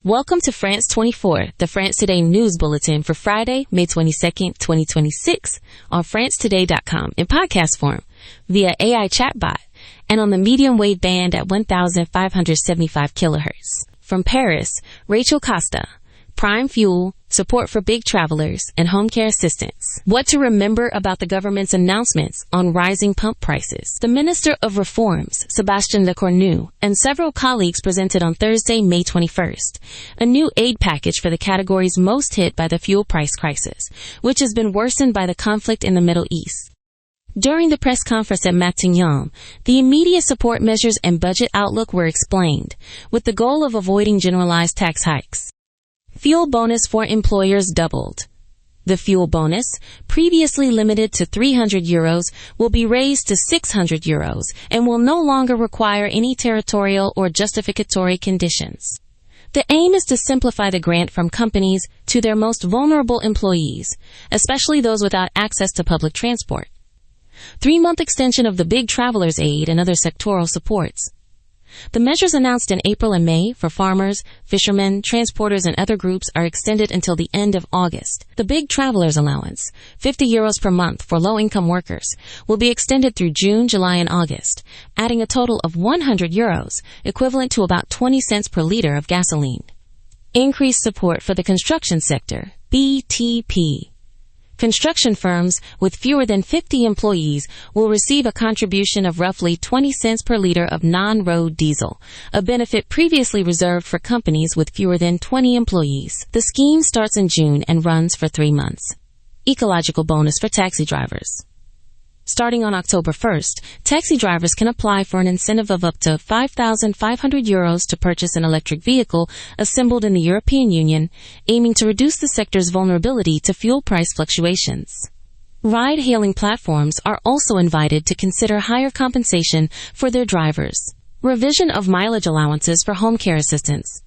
Welcome to France 24, the France Today News Bulletin for Friday, May 22nd, 2026, on francetoday.com in podcast form, via AI chatbot, and on the medium wave band at 1,575 kilohertz. From Paris, Rachel Costa. Prime fuel, support for big travelers, and home care assistance. What to remember about the government's announcements on rising pump prices. The Minister of Reforms, Sébastien Lecornu, and several colleagues presented on Thursday, May 21st, a new aid package for the categories most hit by the fuel price crisis, which has been worsened by the conflict in the Middle East. During the press conference at Matignon, the immediate support measures and budget outlook were explained, with the goal of avoiding generalized tax hikes. Fuel bonus for employers doubled. The fuel bonus, previously limited to €300, will be raised to €600 and will no longer require any territorial or justificatory conditions. The aim is to simplify the grant from companies to their most vulnerable employees, especially those without access to public transport. 3-month extension of the big travelers aid and other sectoral supports. The measures announced in April and May for farmers, fishermen, transporters, and other groups are extended until the end of August. The big travelers allowance, €50 per month for low-income workers, will be extended through June, July, and August, adding a total of €100, equivalent to about 20 cents per liter of gasoline. Increased support for the construction sector, BTP. Construction firms with fewer than 50 employees will receive a contribution of roughly 20 cents per liter of non-road diesel, a benefit previously reserved for companies with fewer than 20 employees. The scheme starts in June and runs for 3 months. Ecological bonus for taxi drivers. Starting on October 1st, taxi drivers can apply for an incentive of up to €5,500 to purchase an electric vehicle assembled in the European Union, aiming to reduce the sector's vulnerability to fuel price fluctuations. Ride-hailing platforms are also invited to consider higher compensation for their drivers. Revision of mileage allowances for home care assistants.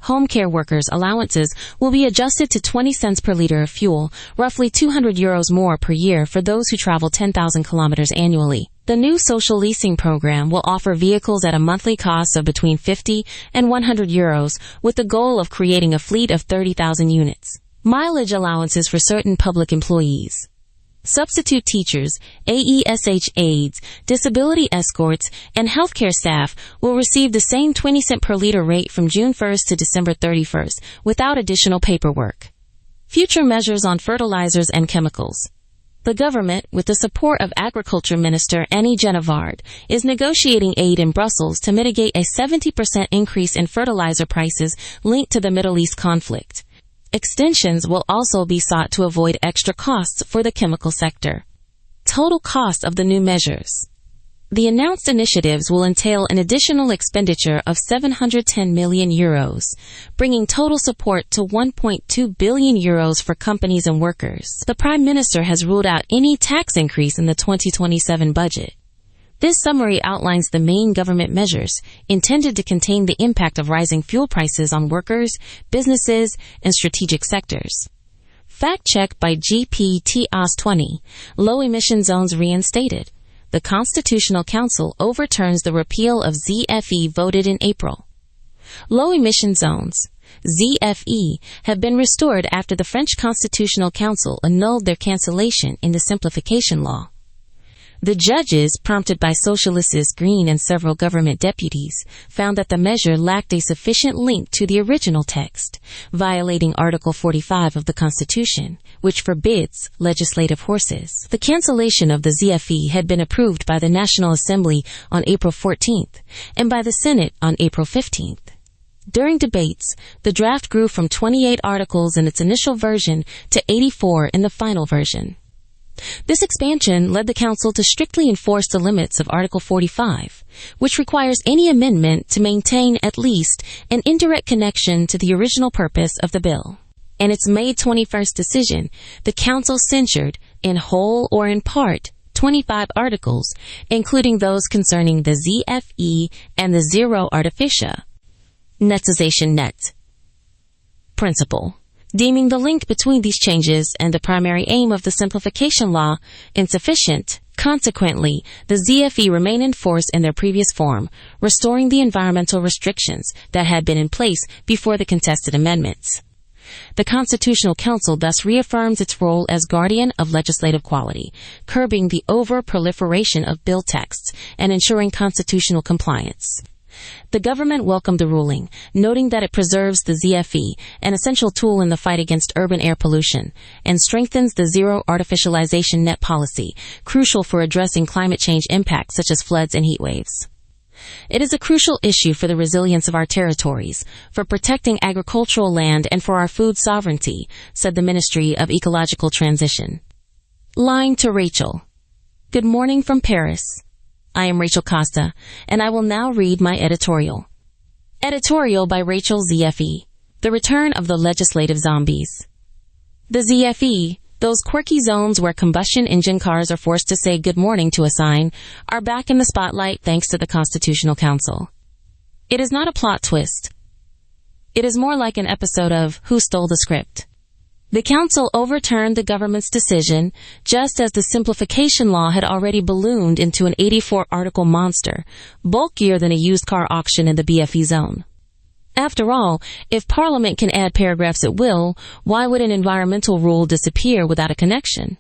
Home care workers' allowances will be adjusted to 20 cents per liter of fuel, roughly €200 more per year for those who travel 10,000 kilometers annually. The new social leasing program will offer vehicles at a monthly cost of between €50 and €100, with the goal of creating a fleet of 30,000 units. Mileage allowances for certain public employees. Substitute teachers, AESH aides, disability escorts, and healthcare staff will receive the same 20 cent per liter rate from June 1st to December 31st, without additional paperwork. Future measures on fertilizers and chemicals. The government, with the support of Agriculture Minister Annie Genevard, is negotiating aid in Brussels to mitigate a 70% increase in fertilizer prices linked to the Middle East conflict. Extensions will also be sought to avoid extra costs for the chemical sector. Total cost of the new measures. The announced initiatives will entail an additional expenditure of €710 million, bringing total support to €1.2 billion for companies and workers. The Prime Minister has ruled out any tax increase in the 2027 budget. This summary outlines the main government measures intended to contain the impact of rising fuel prices on workers, businesses, and strategic sectors. Fact-check by GPTOS20. Low-emission zones reinstated. The Constitutional Council overturns the repeal of ZFE voted in April. Low-emission zones, ZFE, have been restored after the French Constitutional Council annulled their cancellation in the simplification law. The judges, prompted by Socialists Green and several government deputies, found that the measure lacked a sufficient link to the original text, violating Article 45 of the Constitution, which forbids legislative horses. The cancellation of the ZFE had been approved by the National Assembly on April 14th and by the Senate on April 15th. During debates, the draft grew from 28 articles in its initial version to 84 in the final version. This expansion led the Council to strictly enforce the limits of Article 45, which requires any amendment to maintain at least an indirect connection to the original purpose of the bill. In its May 21st decision, the Council censured, in whole or in part, 25 articles, including those concerning the ZFE and the zero artificia. Netization net. Principle. deeming the link between these changes and the primary aim of the simplification law insufficient. Consequently, the ZFE remain in force in their previous form, restoring the environmental restrictions that had been in place before the contested amendments. The Constitutional Council thus reaffirms its role as guardian of legislative quality, curbing the over-proliferation of bill texts and ensuring constitutional compliance. The government welcomed the ruling, noting that it preserves the ZFE, an essential tool in the fight against urban air pollution, and strengthens the zero artificialization net policy, crucial for addressing climate change impacts such as floods and heat waves. It is a crucial issue for the resilience of our territories, for protecting agricultural land, and for our food sovereignty, said the Ministry of Ecological Transition. Line to Rachel. Good morning from Paris. I am Rachel Costa, and I will now read my editorial. Editorial by Rachel ZFE. The Return of the Legislative Zombies. The ZFE, those quirky zones where combustion engine cars are forced to say good morning to a sign, are back in the spotlight thanks to the Constitutional Council. It is not a plot twist. It is more like an episode of Who Stole the Script? The Council overturned the government's decision just as the simplification law had already ballooned into an 84-article monster, bulkier than a used car auction in the BFE zone. After all, if Parliament can add paragraphs at will, why would an environmental rule disappear without a connection?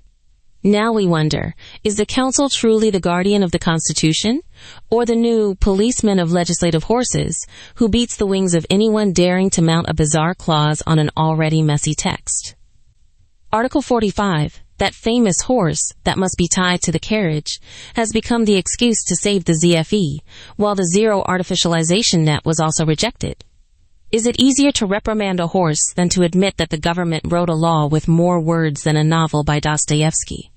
Now we wonder, is the Council truly the guardian of the Constitution, or the new policeman of legislative horses who beats the wings of anyone daring to mount a bizarre clause on an already messy text? Article 45, that famous horse that must be tied to the carriage, has become the excuse to save the ZFE, while the zero artificialization net was also rejected. Is it easier to reprimand a horse than to admit that the government wrote a law with more words than a novel by Dostoevsky?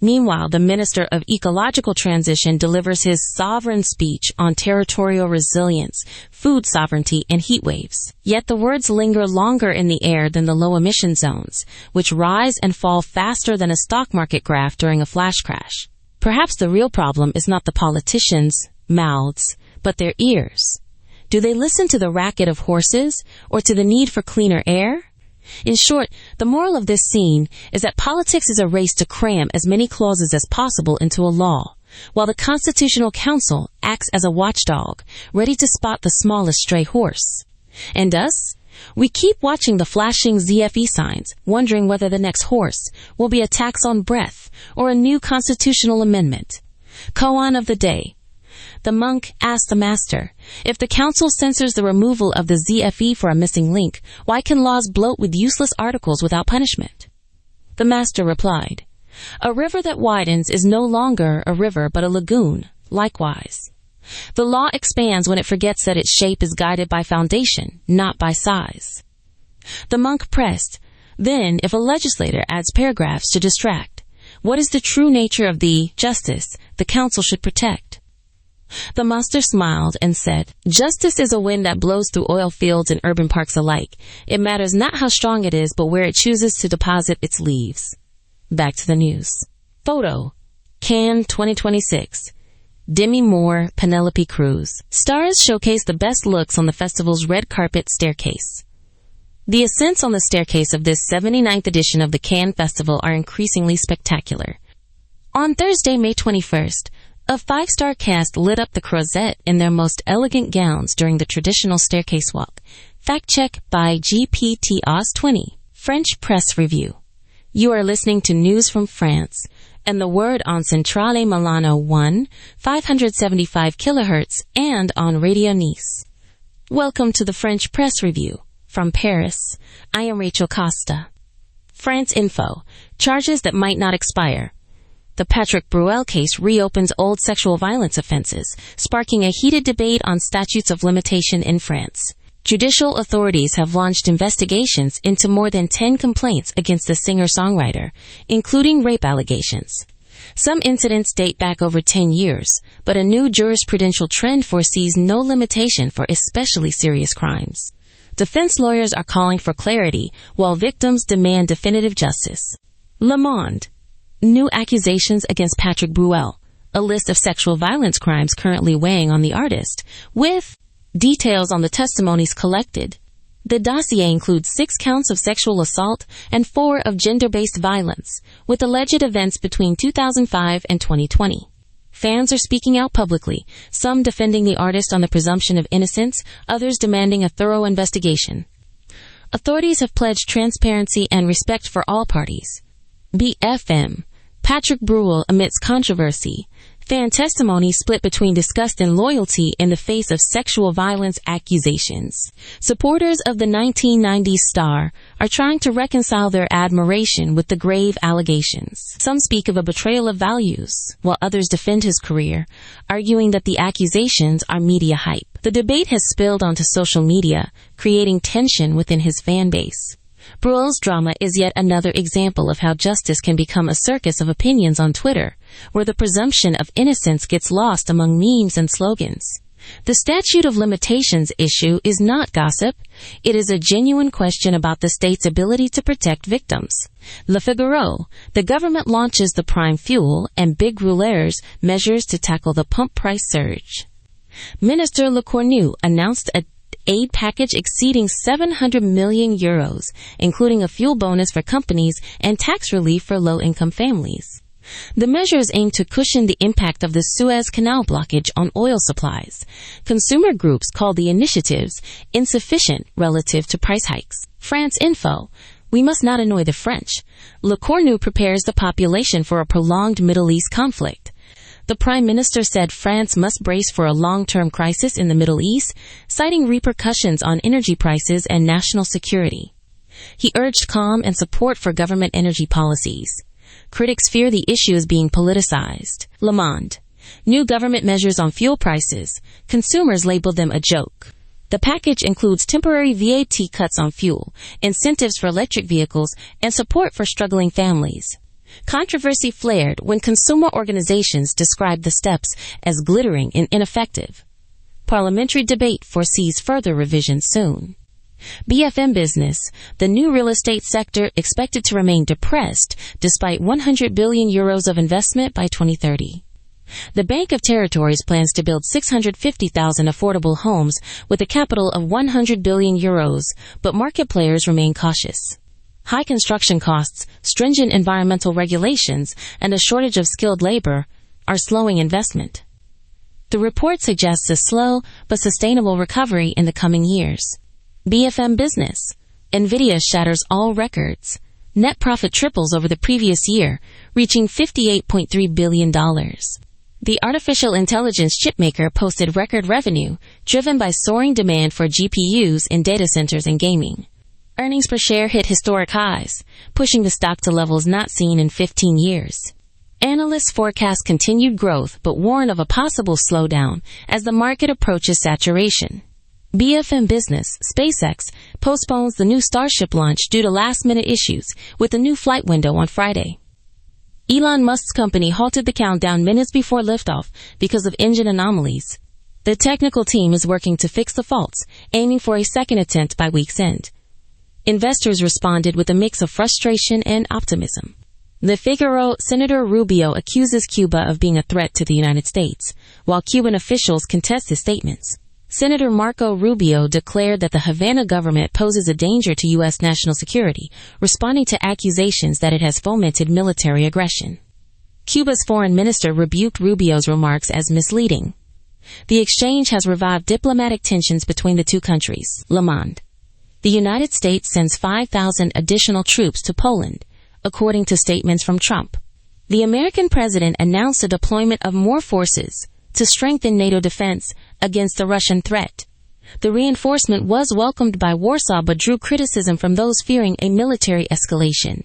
Meanwhile, the Minister of Ecological Transition delivers his sovereign speech on territorial resilience, food sovereignty, and heat waves. Yet the words linger longer in the air than the low-emission zones, which rise and fall faster than a stock market graph during a flash crash. Perhaps the real problem is not the politicians' mouths, but their ears. Do they listen to the racket of horses or to the need for cleaner air? In short, the moral of this scene is that politics is a race to cram as many clauses as possible into a law, while the Constitutional Council acts as a watchdog, ready to spot the smallest stray horse. And us? We keep watching the flashing ZFE signs, wondering whether the next horse will be a tax on breath or a new constitutional amendment. Koan of the day. The monk asked the master, if the council censors the removal of the ZFE for a missing link, why can laws bloat with useless articles without punishment? The master replied, a river that widens is no longer a river but a lagoon, likewise. The law expands when it forgets that its shape is guided by foundation, not by size. The monk pressed, then if a legislator adds paragraphs to distract, what is the true nature of the justice the council should protect? The master smiled and said, justice is a wind that blows through oil fields and urban parks alike. It matters not how strong it is, but where it chooses to deposit its leaves. Back to the news. Photo. Cannes 2026. Demi Moore, Penelope Cruz. Stars showcase the best looks on the festival's red carpet staircase. The ascents on the staircase of this 79th edition of the Cannes Festival are increasingly spectacular. On Thursday, May 21st, a 5-star cast lit up the Croisette in their most elegant gowns during the traditional staircase walk. Fact check by GPTOS20. French Press Review. You are listening to news from France, and the word on Centrale Milano 1, 575 kHz, and on Radio Nice. Welcome to the French Press Review. From Paris, I am Rachel Costa. France Info. Charges that might not expire. The Patrick Bruel case reopens old sexual violence offenses, sparking a heated debate on statutes of limitation in France. Judicial authorities have launched investigations into more than 10 complaints against the singer-songwriter, including rape allegations. Some incidents date back over 10 years, but a new jurisprudential trend foresees no limitation for especially serious crimes. Defense lawyers are calling for clarity, while victims demand definitive justice. Le Monde. New accusations against Patrick Bruel, a list of sexual violence crimes currently weighing on the artist, with details on the testimonies collected. The dossier includes 6 counts of sexual assault and 4 of gender-based violence, with alleged events between 2005 and 2020. Fans are speaking out publicly, some defending the artist on the presumption of innocence, others demanding a thorough investigation. Authorities have pledged transparency and respect for all parties. BFM. Patrick Bruel amidst controversy. Fan testimony split between disgust and loyalty in the face of sexual violence accusations. Supporters of the 1990s star are trying to reconcile their admiration with the grave allegations. Some speak of a betrayal of values, while others defend his career, arguing that the accusations are media hype. The debate has spilled onto social media, creating tension within his fan base. Bruel's drama is yet another example of how justice can become a circus of opinions on Twitter, where the presumption of innocence gets lost among memes and slogans. The statute of limitations issue is not gossip. It is a genuine question about the state's ability to protect victims. Le Figaro. The government launches the prime fuel and big rouleurs measures to tackle the pump price surge. Minister Lecornu announced a aid package exceeding €700 million, including a fuel bonus for companies and tax relief for low-income families. The measures aim to cushion the impact of the Suez Canal blockage on oil supplies. Consumer groups call the initiatives insufficient relative to price hikes. France Info. We must not annoy the French. Lecornu prepares the population for a prolonged Middle East conflict. The Prime Minister said France must brace for a long-term crisis in the Middle East, citing repercussions on energy prices and national security. He urged calm and support for government energy policies. Critics fear the issue is being politicized. Le Monde. New government measures on fuel prices. Consumers labeled them a joke. The package includes temporary VAT cuts on fuel, incentives for electric vehicles, and support for struggling families. Controversy flared when consumer organizations described the steps as glittering and ineffective. Parliamentary debate foresees further revision soon. BFM Business. The new real estate sector expected to remain depressed despite €100 billion of investment by 2030. The Bank of Territories plans to build 650,000 affordable homes with a capital of €100 billion, but market players remain cautious. High construction costs, stringent environmental regulations, and a shortage of skilled labor are slowing investment. The report suggests a slow but sustainable recovery in the coming years. BFM Business. Nvidia shatters all records. Net profit triples over the previous year, reaching $58.3 billion. The artificial intelligence chipmaker posted record revenue, driven by soaring demand for GPUs in data centers and gaming. Earnings per share hit historic highs, pushing the stock to levels not seen in 15 years. Analysts forecast continued growth but warn of a possible slowdown as the market approaches saturation. BFM Business. SpaceX postpones the new Starship launch due to last-minute issues with a new flight window on Friday. Elon Musk's company halted the countdown minutes before liftoff because of engine anomalies. The technical team is working to fix the faults, aiming for a second attempt by week's end. Investors responded with a mix of frustration and optimism. Le Figaro. Senator Rubio accuses Cuba of being a threat to the United States, while Cuban officials contest his statements. Senator Marco Rubio declared that the Havana government poses a danger to U.S. national security, responding to accusations that it has fomented military aggression. Cuba's foreign minister rebuked Rubio's remarks as misleading. The exchange has revived diplomatic tensions between the two countries. Le Monde. The United States sends 5,000 additional troops to Poland, according to statements from Trump. The American president announced a deployment of more forces to strengthen NATO defense against the Russian threat. The reinforcement was welcomed by Warsaw but drew criticism from those fearing a military escalation.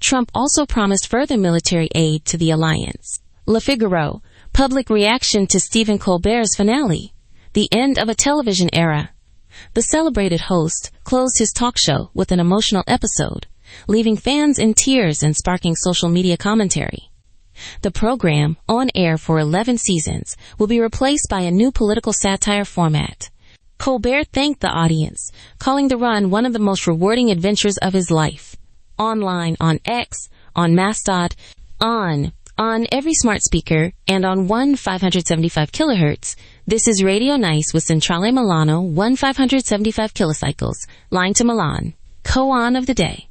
Trump also promised further military aid to the alliance. Le Figaro. Public reaction to Stephen Colbert's finale. The end of a television era. The celebrated host closed his talk show with an emotional episode, leaving fans in tears and sparking social media commentary. The program, on air for 11 seasons, will be replaced by a new political satire format. Colbert thanked the audience, calling the run one of the most rewarding adventures of his life. Online, on X, on Mastodon, on every smart speaker, and on 575 kHz, This is Radio Nice with Centrale Milano 1575 kilocycles, line to Milan. Koan of the day.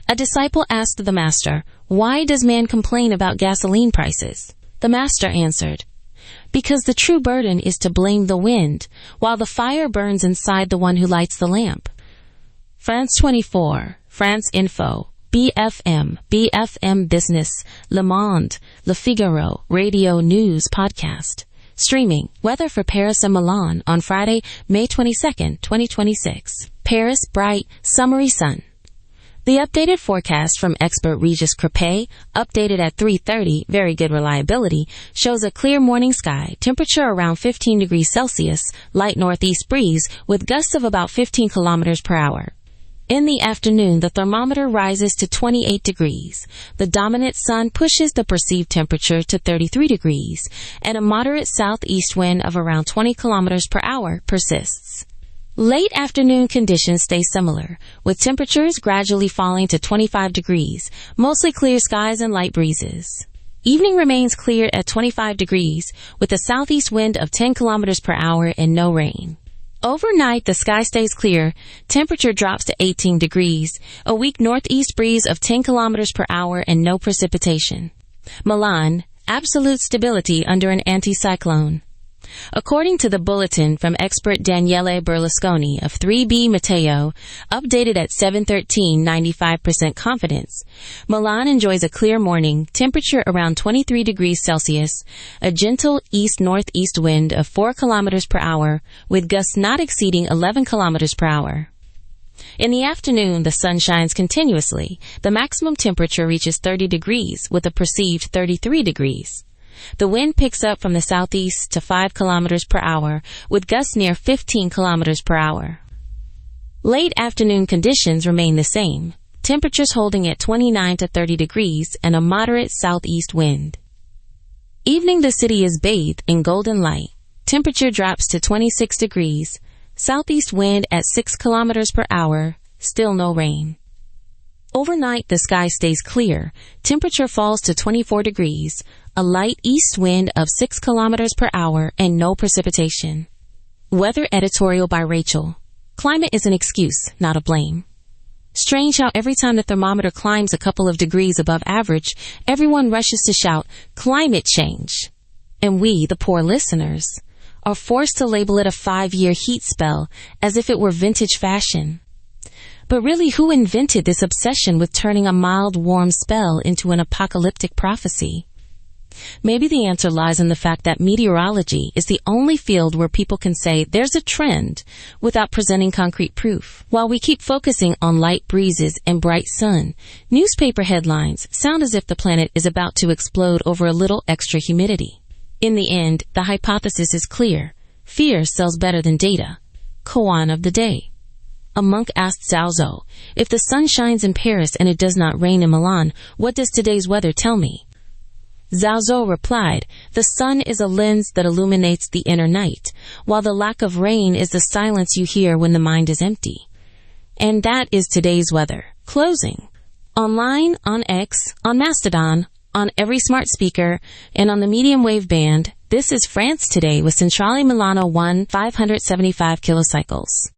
A disciple asked the master, "Why does man complain about gasoline prices?" The master answered, "Because the true burden is to blame the wind, while the fire burns inside the one who lights the lamp." France 24, France Info, BFM Business, Le Monde, Le Figaro, Radio News Podcast. Streaming, weather for Paris and Milan on Friday, May 22nd, 2026. Paris, bright, summery sun. The updated forecast from expert Regis Crepé, updated at 3:30, very good reliability, shows a clear morning sky, temperature around 15 degrees Celsius, light northeast breeze, with gusts of about 15 kilometers per hour. In the afternoon, the thermometer rises to 28 degrees. The dominant sun pushes the perceived temperature to 33 degrees, and a moderate southeast wind of around 20 kilometers per hour persists. Late afternoon conditions stay similar, with temperatures gradually falling to 25 degrees, mostly clear skies and light breezes. Evening remains clear at 25 degrees, with a southeast wind of 10 kilometers per hour and no rain. Overnight, the sky stays clear, temperature drops to 18 degrees, a weak northeast breeze of 10 kilometers per hour and no precipitation. Milan, absolute stability under an anticyclone. According to the bulletin from expert Daniele Berlusconi of 3B Meteo, updated at 7:13, 95% confidence, Milan enjoys a clear morning, temperature around 23 degrees Celsius, a gentle east-northeast wind of 4 kilometers per hour, with gusts not exceeding 11 kilometers per hour. In the afternoon, the sun shines continuously. The maximum temperature reaches 30 degrees, with a perceived 33 degrees. The wind picks up from the southeast to 5 kilometers per hour, with gusts near 15 kilometers per hour. Late afternoon conditions remain the same, temperatures holding at 29 to 30 degrees and a moderate southeast wind. Evening, the city is bathed in golden light. Temperature drops to 26 degrees, southeast wind at 6 kilometers per hour, still no rain. Overnight, the sky stays clear, temperature falls to 24 degrees, a light east wind of 6 kilometers per hour, and no precipitation. Weather editorial by Rachel. Climate is an excuse, not a blame. Strange how every time the thermometer climbs a couple of degrees above average, everyone rushes to shout, "Climate change." And we, the poor listeners, are forced to label it a 5-year heat spell as if it were vintage fashion. But really, who invented this obsession with turning a mild, warm spell into an apocalyptic prophecy? Maybe the answer lies in the fact that meteorology is the only field where people can say there's a trend without presenting concrete proof. While we keep focusing on light breezes and bright sun, newspaper headlines sound as if the planet is about to explode over a little extra humidity. In the end, the hypothesis is clear. Fear sells better than data. Koan of the day. A monk asked Zhao Zhou, "If the sun shines in Paris and it does not rain in Milan, what does today's weather tell me?" Zhao Zhou replied, "The sun is a lens that illuminates the inner night, while the lack of rain is the silence you hear when the mind is empty." And that is today's weather. Closing. Online, on X, on Mastodon, on every smart speaker, and on the medium wave band, this is France Today with Centrale Milano 1575 kilocycles.